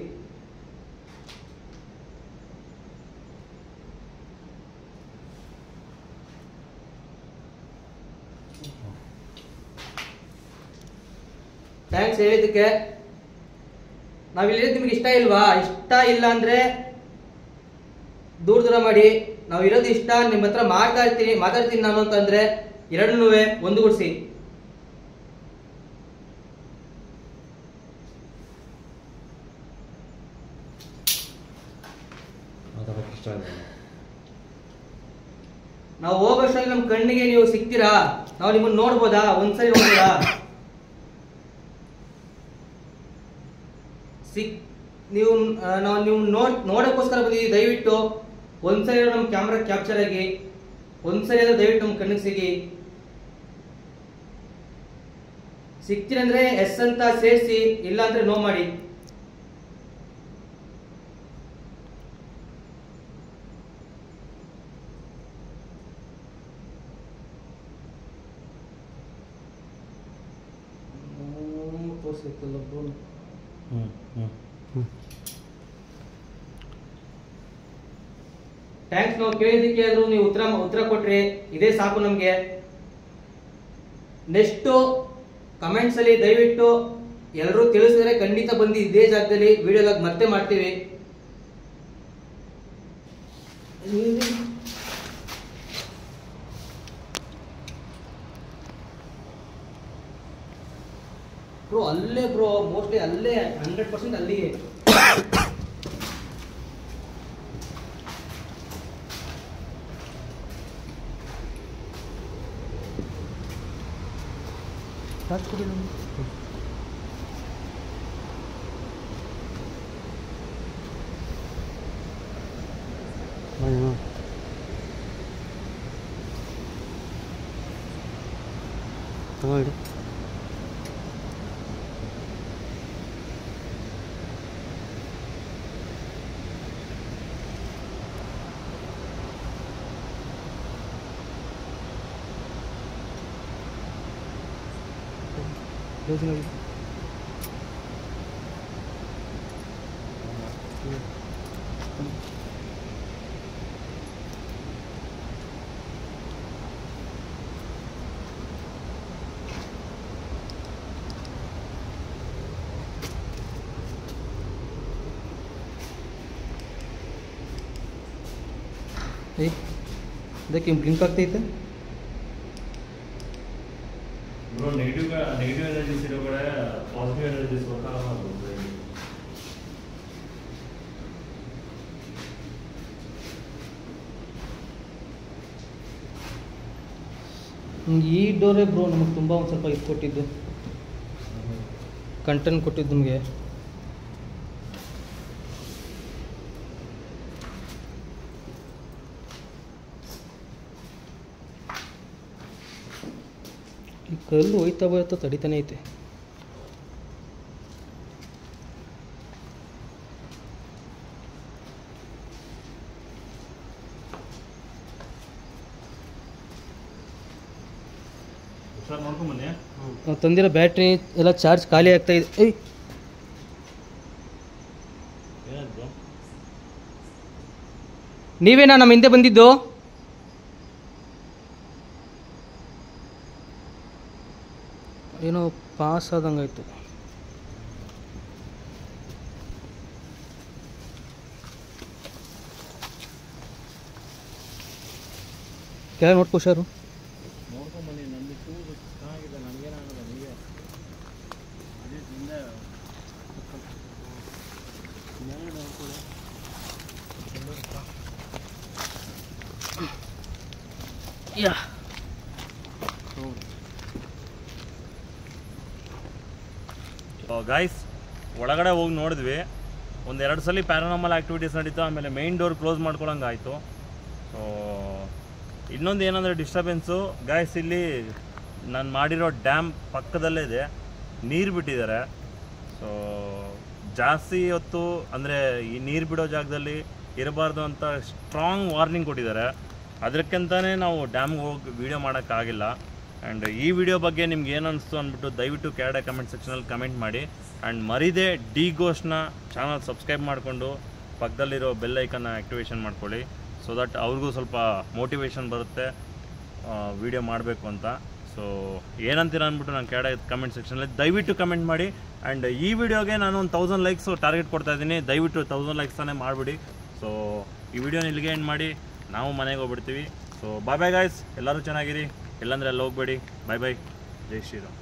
ಥ್ಯಾಂಕ್ಸ್ ಹೇಳಿದ್ದಕ್ಕೆ. ನಾವಿಲ್ಲಿರೋದು ನಿಮ್ಗೆ ಇಷ್ಟ ಇಲ್ವಾ? ಇಷ್ಟ ಇಲ್ಲ ಅಂದ್ರೆ ದೂರ ಮಾಡಿ. ನಾವು ಇರೋದು ಇಷ್ಟ, ನಿಮ್ಮ ಹತ್ರ ಮಾತಾಡ್ತೀನಿ ನಾನು ಅಂತಂದ್ರೆ ಎರಡನ್ನೂ ಒಂದುಗೂಡಿಸಿ. ನಾವು ಹೋಗೋಷ್ಟರಲ್ಲಿ ನಮ್ಮ ಕಣ್ಣಿಗೆ ನೀವು ಸಿಗ್ತೀರಾ? ನಾವು ನಿಮ್ಮನ್ನ ನೋಡ್ಬೋದಾ? ಒಂದ್ಸರಿ ನೋಡ್ಬೋದಾ? ನೀವು ನೋಡೋಕ್ಕೋಸ್ಕರ ಬಂದಿದ್ದೀವಿ. ದಯವಿಟ್ಟು ಒಂದ್ಸರಿ ನಮ್ಮ ಕ್ಯಾಮ್ರಾ ಕ್ಯಾಪ್ಚರ್ ಆಗಿ, ಒಂದ್ಸರಿ ಆದ್ರೆ ದಯವಿಟ್ಟು ನಮ್ಮ ಕಣ್ಣಿಗೆ ಸಿಗ್ತೀರಂದ್ರೆ ಎಸ್ ಅಂತ ಸೇರಿಸಿ, ಇಲ್ಲ ಅಂದ್ರೆ ನೋ ಮಾಡಿ. ಥ್ಯಾಂಕ್ಸ್. ನಾವು ಕೇಳಿದ್ದಕ್ಕೆ ಆದ್ರೂ ನೀವು ಉತ್ತರ ಕೊಟ್ರಿ, ಇದೇ ಸಾಕು ನಮ್ಗೆ. ನೆಕ್ಸ್ಟ್ ಕಮೆಂಟ್ಸ್ ಅಲ್ಲಿ ದಯವಿಟ್ಟು ಎಲ್ಲರೂ ತಿಳಿಸಿದ್ರೆ ಖಂಡಿತ ಬಂದು ಇದೇ ಜಾಗದಲ್ಲಿ ವಿಡಿಯೋ ಮತ್ತೆ ಮಾಡ್ತೀವಿ. ಬ್ರೋ ಅಲ್ಲೇ ಬ್ರೋ, ಮೋಸ್ಟ್ಲಿ ಅಲ್ಲೇ 100% ಅಲ್ಲಿಯೇ. ತಗೊಳ್ಳಿ. ಅದಕ್ಕೆ ಬ್ಲಿಂಕ್ ಆಗ್ತೈತೆ. ನೆಗೆಟಿವ್ ಎನರ್ಜೀಸ್ ಇರೋ ಕಡೆ ಪಾಸಿಟಿವ್ ಎನರ್ಜೀಸ್ ವರ್ಕ್ ಆಗಲ್ಲ. ಈ ಡೋರೇ ಬ್ರೋ ನಮಗೆ ತುಂಬ ಒಂದು ಸ್ವಲ್ಪ ಇದು ಕೊಟ್ಟಿದ್ದು, ಕಂಟೆಂಟ್ ಕೊಟ್ಟಿದ್ದು ನಮಗೆ. ಈ ಕಲ್ಲು ಹೋಯ್ತಾ ಬರುತ್ತಾ ತಡಿತಾನೆ ಐತೆ. ನಾವು ತಂದಿರೋ ಬ್ಯಾಟ್ರಿ ಎಲ್ಲ ಚಾರ್ಜ್ ಖಾಲಿ ಆಗ್ತಾ ಇದೆ. ನೀವೇನಾ ನಮ್ಮ ಹಿಂದೆ ಬಂದಿದ್ದು? ಏನೋ ಪಾಸ್ ಆದಂಗಾಯ್ತು. ಕೆಳಗೆ ನೋಡ್ಕೊ ಹುಷಾರು. ನೋಡ್ಕೊಂಬನ್ನಿ, ನಂದು ಶೂಸ್ ಚೆನ್ನಾಗಿದೆ, ನನಗೇನಾಗಲ್ಲ. ನೀವೇ ಅದೇ ಹಿಂದೆ ಯಾ ಗಾಯ್ಸ್, ಒಳಗಡೆ ಹೋಗಿ ನೋಡಿದ್ವಿ. ಒಂದೆರಡು ಸಲ ಪ್ಯಾರಾನಾರ್ಮಲ್ ಆ್ಯಕ್ಟಿವಿಟೀಸ್ ನಡೀತು. ಆಮೇಲೆ ಮೇಯ್ನ್ ಡೋರ್ ಕ್ಲೋಸ್ ಮಾಡ್ಕೊಳಂಗೆ ಆಯಿತು. ಸೊ ಇನ್ನೊಂದು ಏನಂದರೆ ಡಿಸ್ಟರ್ಬೆನ್ಸು ಗಾಯ್ಸ್, ಇಲ್ಲಿ ನಾನು ಮಾಡಿರೋ ಡ್ಯಾಮ್ ಪಕ್ಕದಲ್ಲೇ ಇದೆ, ನೀರು ಬಿಟ್ಟಿದ್ದಾರೆ. ಸೊ ಜಾಸ್ತಿ ಹೊತ್ತು ಅಂದರೆ ಈ ನೀರು ಬಿಡೋ ಜಾಗದಲ್ಲಿ ಇರಬಾರ್ದು ಅಂತ ಸ್ಟ್ರಾಂಗ್ ವಾರ್ನಿಂಗ್ ಕೊಟ್ಟಿದ್ದಾರೆ. ಅದಕ್ಕಂತಲೇ ನಾವು ಡ್ಯಾಮ್ಗೆ ಹೋಗಿ ವೀಡಿಯೋ ಮಾಡೋಕ್ಕಾಗಿಲ್ಲ. ಆ್ಯಂಡ್ ಈ ವಿಡಿಯೋ ಬಗ್ಗೆ ನಿಮ್ಗೆ ಏನು ಅನಿಸ್ತು ಅಂದ್ಬಿಟ್ಟು ದಯವಿಟ್ಟು ಕೆಳಗಡೆ ಕಮೆಂಟ್ ಸೆಕ್ಷನಲ್ಲಿ ಕಮೆಂಟ್ ಮಾಡಿ. ಆ್ಯಂಡ್ ಮರಿದೇ ಡಿ ಗೋಸ್ಟ್ನ ಚಾನಲ್ ಸಬ್ಸ್ಕ್ರೈಬ್ ಮಾಡಿಕೊಂಡು ಪಕ್ಕದಲ್ಲಿರೋ ಬೆಲ್ ಐಕನ್ನ ಆ್ಯಕ್ಟಿವೇಶನ್ ಮಾಡ್ಕೊಳ್ಳಿ. ಸೊ ದಟ್ ಅವ್ರಿಗೂ ಸ್ವಲ್ಪ ಮೋಟಿವೇಶನ್ ಬರುತ್ತೆ ವಿಡಿಯೋ ಮಾಡಬೇಕು ಅಂತ. ಸೊ ಏನಂತೀರ ಅಂದ್ಬಿಟ್ಟು ನಾನು ಕೆಳಗಡೆ ಕಮೆಂಟ್ ಸೆಕ್ಷನಲ್ಲಿ ದಯವಿಟ್ಟು ಕಮೆಂಟ್ ಮಾಡಿ. ಆ್ಯಂಡ್ ಈ ವಿಡಿಯೋಗೆ ನಾನು ಒಂದು 1000 ಲೈಕ್ಸು ಟಾರ್ಗೆಟ್ ಕೊಡ್ತಾಯಿದ್ದೀನಿ. ದಯವಿಟ್ಟು 1000 ಲೈಕ್ಸ್ ತಾನೇ ಮಾಡಿಬಿಡಿ. ಸೊ ಈ ವಿಡಿಯೋನ ಇಲ್ಲಿಗೆ ಎಂಡ್ ಮಾಡಿ ನಾವು ಮನೆಗೆ ಹೋಗ್ಬಿಡ್ತೀವಿ. ಸೊ ಬಾಯ್ ಬಾಯ್ ಗಾಯ್ಸ್, ಎಲ್ಲರೂ ಚೆನ್ನಾಗಿರಿ, ಇಲ್ಲಾಂದರೆ ಅಲ್ಲಿ ಹೋಗಬೇಡಿ. ಬಾಯ್ ಬಾಯ್, ಜೈ ಶ್ರೀರಾಮ್.